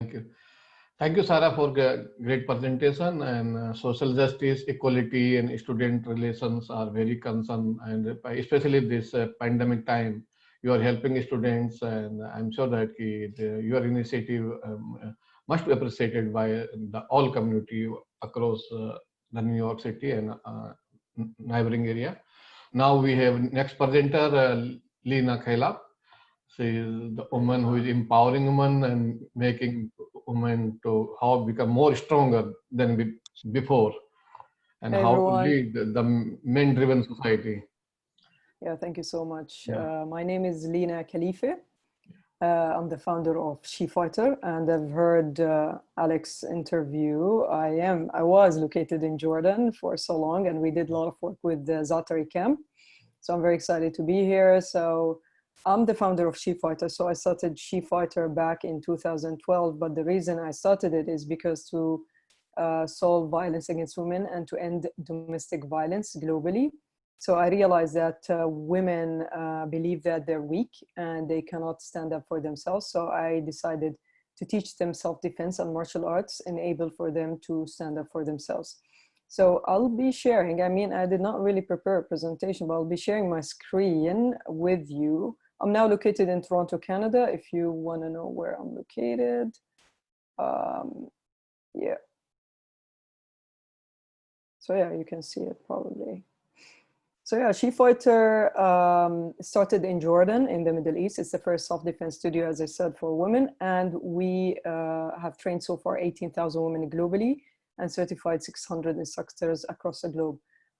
Thank you. Thank you, Sarah, for great presentation. And social justice, equality, and student relations are very concerned, and especially this pandemic time, you are helping students, and I'm sure that your initiative must be appreciated by the all community across the New York City and neighboring area. Now we have next presenter, Lina Khalifeh. She is the woman who is empowering women and making women to how become more stronger than before, and Hey how to everyone. lead the men-driven society. Yeah, thank you so much. Yeah. My name is Lina Khalifeh. I'm the founder of SheFighter, and I've heard Alex's interview. I was located in Jordan for so long, and we did a lot of work with the Zatari camp. So I'm very excited to be here. So I'm the founder of SheFighter. So I started SheFighter back in 2012, but the reason I started it is because to solve violence against women and to end domestic violence globally. So I realized that women believe that they're weak and they cannot stand up for themselves. So I decided to teach them self-defense and martial arts, enable for them to stand up for themselves. So I'll be sharing, I mean, I did not really prepare a presentation, but I'll be sharing my screen with you. I'm now located in Toronto, Canada, if you want to know where I'm located. Yeah. So yeah, you can see it probably. So yeah, SheFighter started in Jordan in the Middle East. It's the first self-defense studio, as I said, for women. And we have trained so far 18,000 women globally and certified 600 instructors across the globe.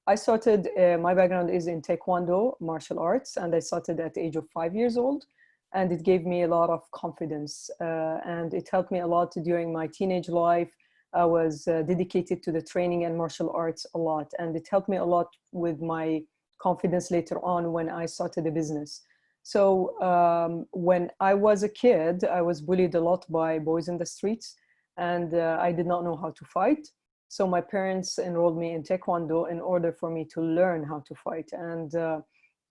I started, my background is in Taekwondo, martial arts, and I started at the age of 5 years old. And it gave me a lot of confidence and it helped me a lot during my teenage life. I was dedicated to the training and martial arts a lot, and it helped me a lot with my confidence later on when I started a business. So when I was a kid, I was bullied a lot by boys in the streets, and I did not know how to fight. So my parents enrolled me in Taekwondo in order for me to learn how to fight and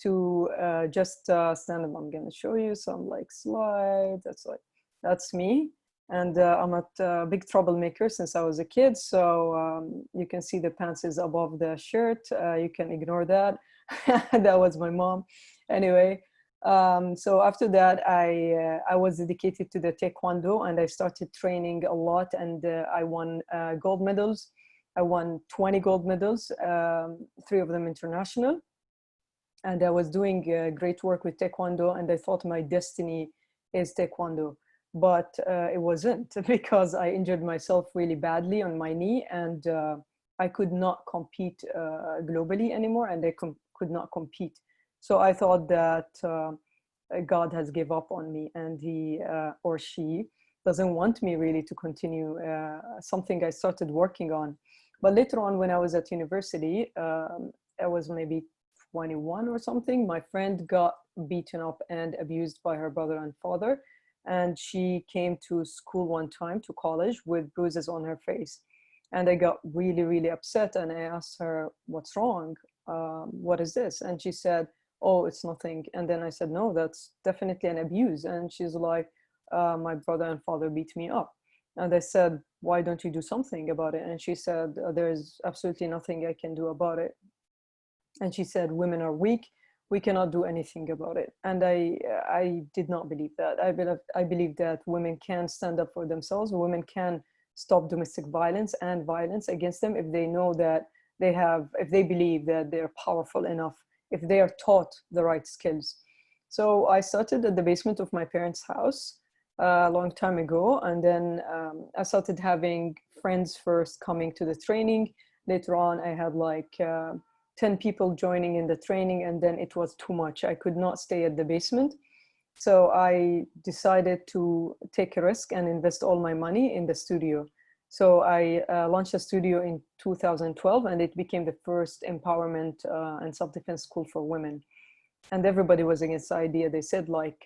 to just stand up. I'm gonna show you some like slides. That's me. And I'm a big troublemaker since I was a kid. So you can see the pants is above the shirt. You can ignore that. That was my mom. Anyway, so after that, I was dedicated to the Taekwondo and I started training a lot, and I won gold medals. I won 20 gold medals, 3 of them international. And I was doing great work with Taekwondo, and I thought my destiny is Taekwondo. But it wasn't, because I injured myself really badly on my knee, and I could not compete globally anymore, and I could not compete. So I thought that God has given up on me, and he or she doesn't want me really to continue something I started working on. But later on, when I was at university, I was maybe 21 or something, my friend got beaten up and abused by her brother and father. And she came to school one time, to college, with bruises on her face. And I got really, really upset. And I asked her, what's wrong? What is this? And she said, oh, it's nothing. And then I said, no, that's definitely an abuse. And she's like, my brother and father beat me up. And I said, why don't you do something about it? And she said, there's absolutely nothing I can do about it. And she said, women are weak. We cannot do anything about it. And I did not believe that. I believe that women can stand up for themselves. Women can stop domestic violence and violence against them if they know that if they believe that they're powerful enough, if they are taught the right skills. So I started at the basement of my parents' house a long time ago. And then I started having friends first coming to the training. Later on, I had like 10 people joining in the training, and then it was too much. I could not stay at the basement. So I decided to take a risk and invest all my money in the studio. So I launched a studio in 2012, and it became the first empowerment and self-defense school for women. And everybody was against the idea. They said like,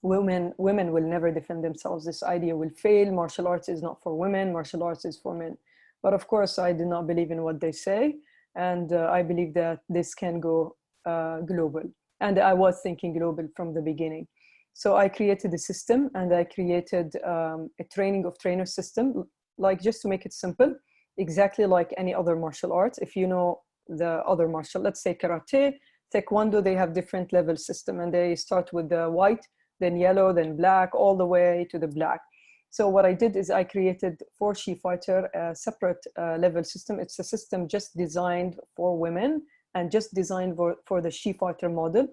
women will never defend themselves. This idea will fail. Martial arts is not for women. Martial arts is for men. But of course, I did not believe in what they say. And I believe that this can go global. And I was thinking global from the beginning. So I created a system, and I created a training of trainer system, like just to make it simple, exactly like any other martial arts. If you know the other martial, let's say karate, taekwondo, they have different level system, and they start with the white, then yellow, then black, all the way to the black. So what I did is I created for SheFighter a separate level system. It's a system just designed for women and just designed for the SheFighter model.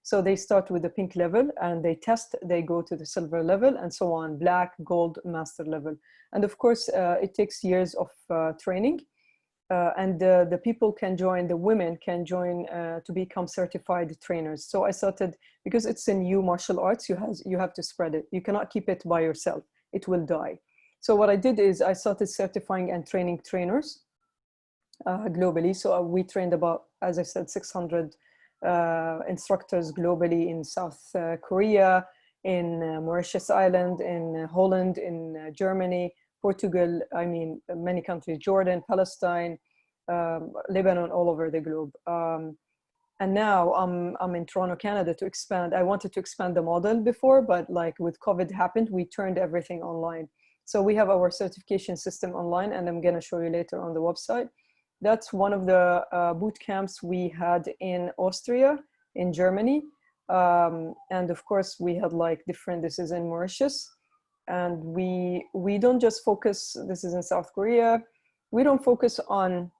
So they start with the pink level and they test, they go to the silver level and so on, black, gold, master level. And of course, it takes years of training. And the people can join, the women can join to become certified trainers. So I started, because it's a new martial arts, you have to spread it. You cannot keep it by yourself. It will die. So what I did is I started certifying and training trainers globally. So we trained about, as I said, 600 instructors globally in South Korea, in Mauritius Island, in Holland, in Germany, Portugal, I mean, many countries, Jordan, Palestine, Lebanon, all over the globe. And now I'm in Toronto, Canada to expand. I wanted to expand the model before, but like with COVID happened, we turned everything online. So we have our certification system online, and I'm gonna show you later on the website. That's one of the boot camps we had in Austria, in Germany. And of course we had like different, this is in Mauritius. And we don't just focus, this is in South Korea, we don't focus on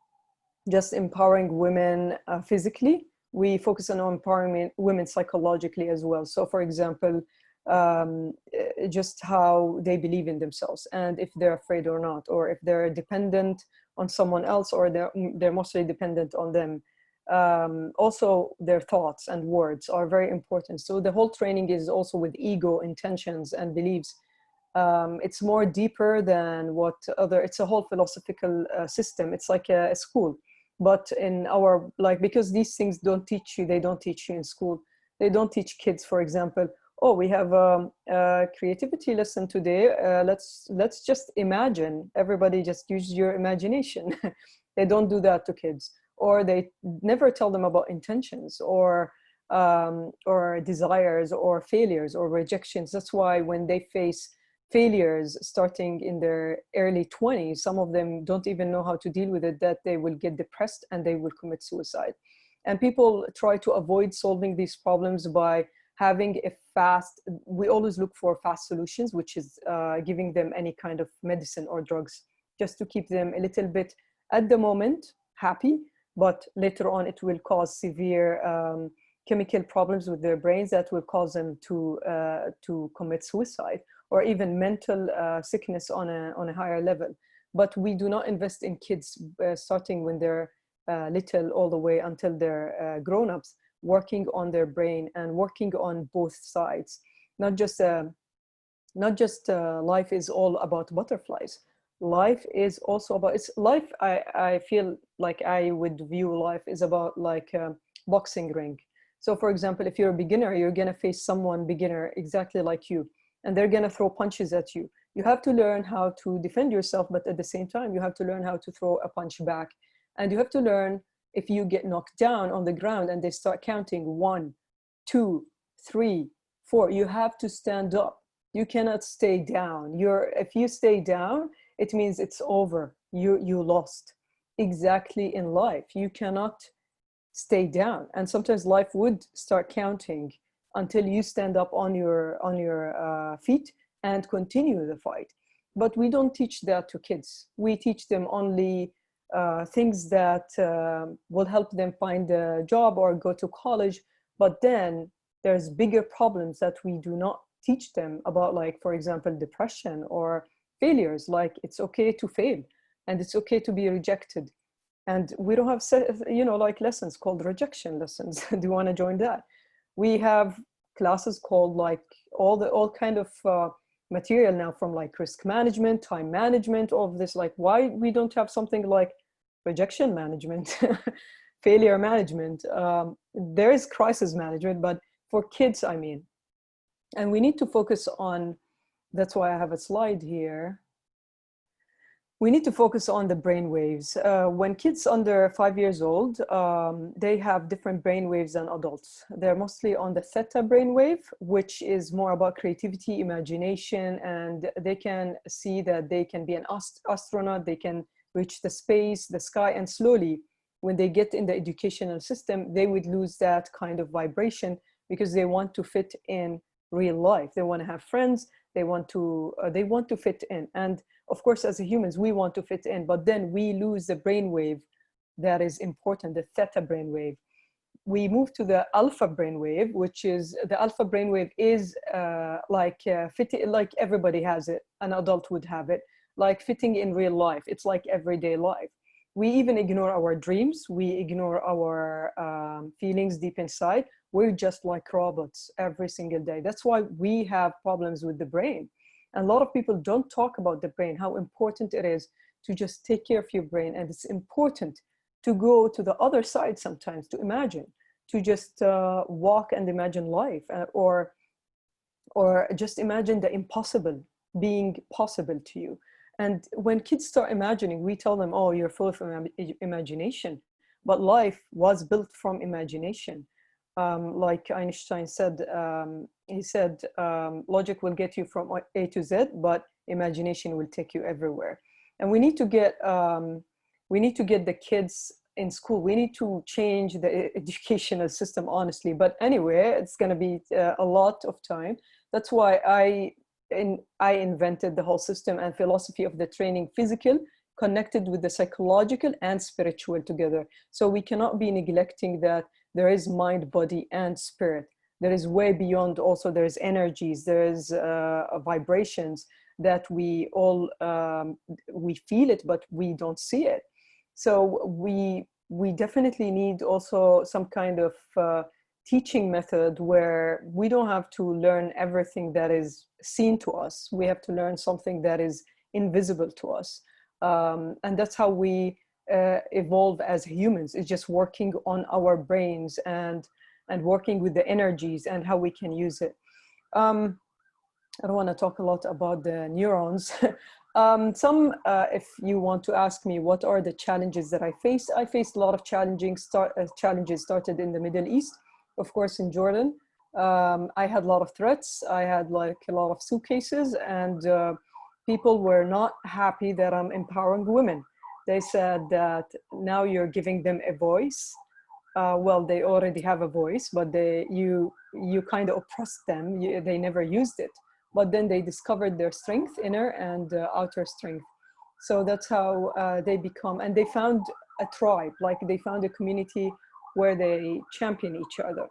just empowering women physically. We focus on empowering women psychologically as well. So for example, just how they believe in themselves and if they're afraid or not, or if they're dependent on someone else or they're mostly dependent on them. Also their thoughts and words are very important. So the whole training is also with ego, intentions and beliefs. It's more deeper than what other, it's a whole philosophical system. It's like a school, but in our, like, because these things don't teach you, they don't teach you in school. They don't teach kids, for example, oh, we have a creativity lesson today. Let's just imagine, everybody just use your imagination. They don't do that to kids, or they never tell them about intentions or desires or failures or rejections. That's why when they face failures starting in their early 20s, some of them don't even know how to deal with it, that they will get depressed and they will commit suicide. And people try to avoid solving these problems by having a fast, we always look for fast solutions, which is giving them any kind of medicine or drugs, just to keep them a little bit at the moment happy, but later on it will cause severe chemical problems with their brains that will cause them to commit suicide, or even mental sickness on a higher level. But we do not invest in kids starting when they're little all the way until they're grown-ups, working on their brain and working on both sides. Not just life is all about butterflies. Life is also about, it's life, I feel like I would view life is about like a boxing ring. So for example, if you're a beginner, you're gonna face someone beginner exactly like you, and they're gonna throw punches at you. You have to learn how to defend yourself, but at the same time, you have to learn how to throw a punch back. And you have to learn, if you get knocked down on the ground and they start counting 1, 2, 3, 4, you have to stand up. You cannot stay down. If you stay down, it means it's over. You lost. Exactly in life, you cannot stay down. And sometimes life would start counting until you stand up on your feet and continue the fight. But we don't teach that to kids. We teach them only things that will help them find a job or go to college. But then there's bigger problems that we do not teach them about, like, for example, depression or failures. Like, it's okay to fail and it's okay to be rejected. And we don't have, like lessons called rejection lessons. Do you want to join that? We have classes called like all kind of material now, from like risk management, time management, all of this. Like, why we don't have something like rejection management, failure management? There is crisis management, but for kids, I mean. And we need to focus on, that's why I have a slide here. We need to focus on the brain waves. When kids under 5 years old, they have different brain waves than adults. They're mostly on the theta brainwave, which is more about creativity, imagination, and they can see that they can be an astronaut, they can reach the space, the sky, and slowly, when they get in the educational system, they would lose that kind of vibration because they want to fit in real life. They want to have friends, they want to fit in. And of course, as humans, we want to fit in, but then we lose the brainwave that is important, the theta brainwave. We move to the alpha brainwave, which is the alpha brainwave is like everybody has it. An adult would have it, like fitting in real life. It's like everyday life. We even ignore our dreams. We ignore our feelings deep inside. We're just like robots every single day. That's why we have problems with the brain. And a lot of people don't talk about the brain, how important it is to just take care of your brain. And it's important to go to the other side sometimes, to imagine, to just walk and imagine life, or just imagine the impossible being possible to you. And when kids start imagining, we tell them, oh, you're full of imagination. But life was built from imagination. Like Einstein said, he said, logic will get you from A to Z, but imagination will take you everywhere. And we need to get the kids in school. We need to change the educational system, honestly. But anyway, it's going to be a lot of time. That's why I invented the whole system and philosophy of the training, physical, connected with the psychological and spiritual together. So we cannot be neglecting that there is mind, body, and spirit. There is way beyond. Also, there's energies, there's vibrations that we all, we feel it, but we don't see it. So we definitely need also some kind of teaching method where we don't have to learn everything that is seen to us. We have to learn something that is invisible to us. And that's how we evolve as humans. It's just working on our brains and working with the energies and how we can use it. I don't want to talk a lot about the neurons. If you want to ask me what are the challenges that I faced a lot of challenges started in the Middle East, of course, in Jordan. I had a lot of threats. I had like a lot of suitcases, and people were not happy that I'm empowering women. They said that now you're giving them a voice. Well, they already have a voice, but you kind of oppressed them. They never used it. But then they discovered their strength, inner and outer strength. So that's how they become, and they found a tribe, like they found a community where they champion each other.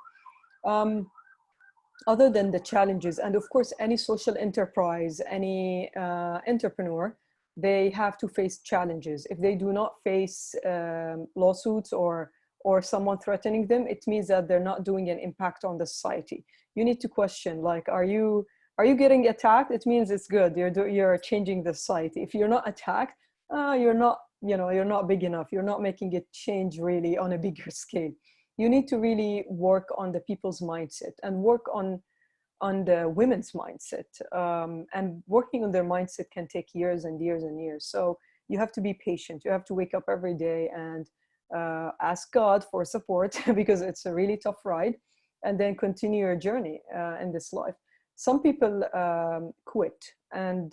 Other than the challenges, and of course, any social enterprise, any entrepreneur, they have to face challenges. If they do not face lawsuits or someone threatening them, it means that they're not doing an impact on the society. You need to question, like, are you getting attacked? It means it's good. You're changing the society. If you're not attacked, you're not big enough. You're not making it change really on a bigger scale. You need to really work on the people's mindset and work on the women's mindset. And working on their mindset can take years and years and years. So you have to be patient. You have to wake up every day and ask God for support because it's a really tough ride, and then continue your journey in this life. Some people quit, and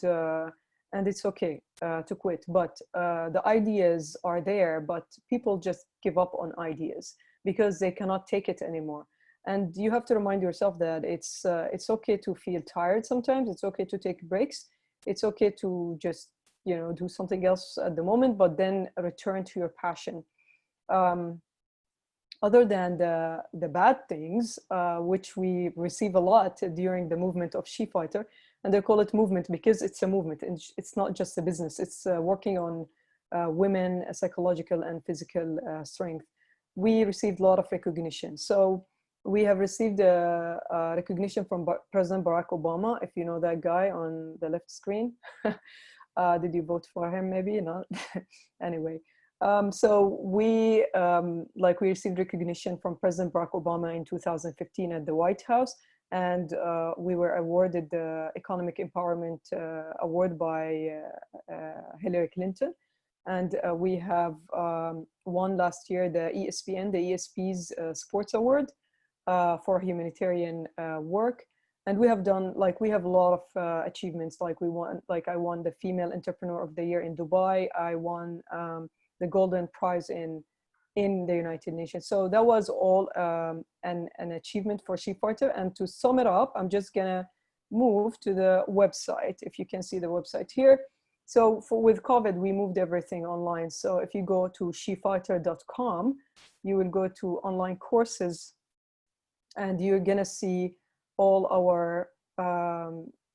it's okay to quit, but the ideas are there, but people just give up on ideas because they cannot take it anymore. And you have to remind yourself that it's okay to feel tired sometimes. It's okay to take breaks. It's okay to just do something else at the moment, but then return to your passion. Other than the bad things, which we receive a lot during the movement of SheFighter, and they call it movement because it's a movement, and it's not just a business. It's working on women, psychological and physical strength. We received a lot of recognition. So we have received a recognition from President Barack Obama, if you know that guy on the left screen. Did you vote for him? Maybe not. Anyway. So we received recognition from President Barack Obama in 2015 at the White House. and we were awarded the Economic Empowerment Award by Hillary Clinton. And we have won last year the ESP's Sports Award for humanitarian work. And we have done, like, we have a lot of achievements. Like I won the Female Entrepreneur of the Year in Dubai. I won the Golden Prize in the United Nations. So that was all an achievement for SheFighter. And to sum it up, I'm just gonna move to the website. If you can see the website here. So with COVID, we moved everything online. So if you go to shefighter.com, you will go to online courses, and you're gonna see all our,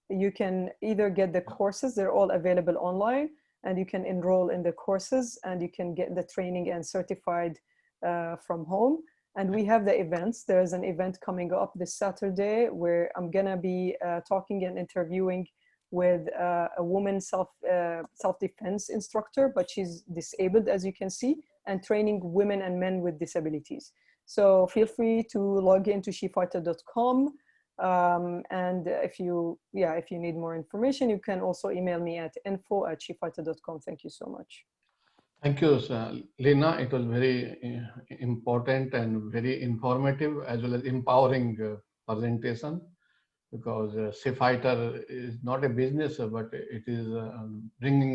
you can either get the courses, they're all available online, and you can enroll in the courses, and you can get the training and certified from home. And we have the events. There's an event coming up this Saturday where I'm gonna be talking and interviewing with a woman self-defense instructor, but she's disabled, as you can see, and training women and men with disabilities. So feel free to log into shefighter.com. And if you need more information, you can also email me at info@shefighter.com. Thank you so much. Thank you, Lina. It was very important and very informative as well as empowering presentation, because SheFighter is not a business, but it is bringing the